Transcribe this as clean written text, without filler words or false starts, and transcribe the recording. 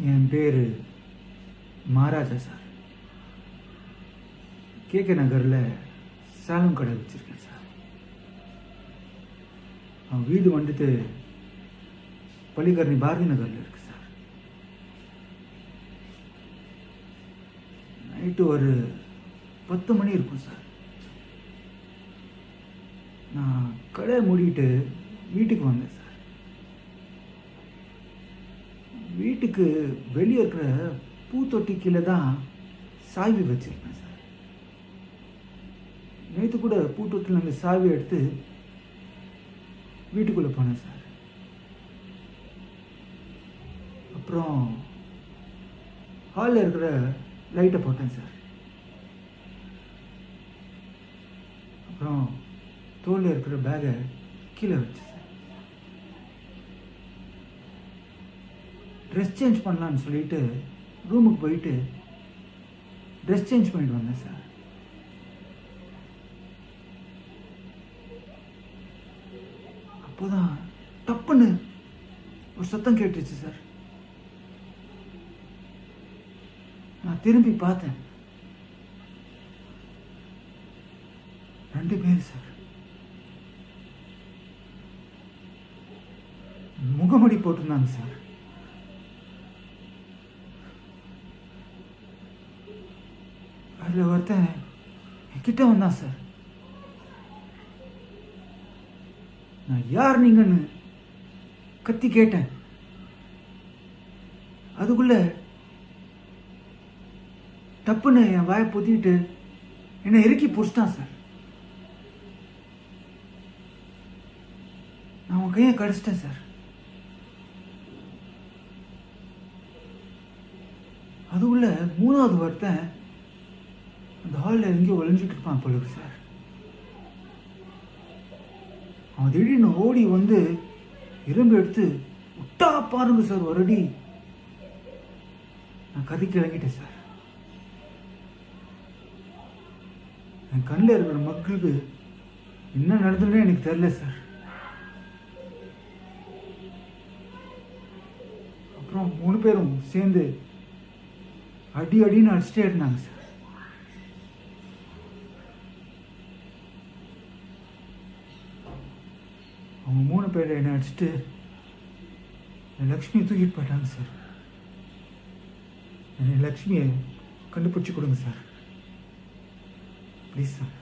என் பேர் Maharaja sir. KK நகரில் சேலம் கடை வச்சுருக்கேன் சார். அவன் வீடு வந்துட்டு பள்ளிக்கரணி பாரதி நகரில் இருக்கு சார். நைட்டு ஒரு 10 மணி இருக்கும் சார். நான் கடை மூடிட்டு வீட்டுக்கு வந்தேன் சார். வீட்டுக்கு வெளியே இருக்கிற பூத்தொட்டி கீழே தான் சாவி வச்சிருப்பேன் சார். நேற்று கூட பூத்தொட்டில் அந்த சாவி எடுத்து வீட்டுக்குள்ளே போனேன் சார். அப்புறம் ஹாலில் இருக்கிற லைட்டை போட்டேன் சார். அப்புறம் தோளில் இருக்கிற பேகை கீழே வச்சு சார். ட்ரெஸ் சேஞ்ச் பண்ணலான்னு சொல்லிட்டு ரூமுக்கு போயிட்டு ட்ரெஸ் சேஞ்ச் பண்ணிட்டு வந்தேன் சார். அப்போதான் டப்புன்னு ஒரு சத்தம் கேட்டுச்சு சார். நான் திரும்பி பார்த்தேன். 2 பேர் சார். முகமூடி போட்டிருந்தாங்க சார். அதில் ஒருத்தன் என்கிட்ட வந்தான் சார். நான் யார் நீங்கன்னு கத்தி கேட்டேன். அதுக்குள்ள டப்புன்னு என் வாயை பொத்திக்கிட்டு என்னை இறுக்கி பிடிச்சிட்டான் சார். நான் உன் கையை கடிச்சிட்டேன் சார். அதுக்குள்ள 3வது ஒருத்தன் அந்த ஹாலில் எங்கேயோ ஒளிஞ்சிட்டு இருப்பான் போல இருக்கு சார். அவன் திடீர்னு ஓடி வந்து இரும்பு எடுத்து விட்டா பாருங்க சார் ஒரு அடி. நான் கதிக்கு இறங்கிட்டேன் சார். என் கண்ணில் இருக்கிற மக்களுக்கு என்ன நடந்ததுன்னு எனக்கு தெரியல சார். அப்புறம் 3 பேரும் சேர்ந்து அடி அடின்னு அடிச்சுட்டே இருந்தாங்க சார். அவங்க 3 பேரை என்னை அடிச்சுட்டு என் லக்ஷ்மியை தூக்கிட்டு போயிட்டாங்க சார். என் லக்ஷ்மியை கண்டுபிடிச்சி கொடுங்க சார் ப்ளீஸ் சார்.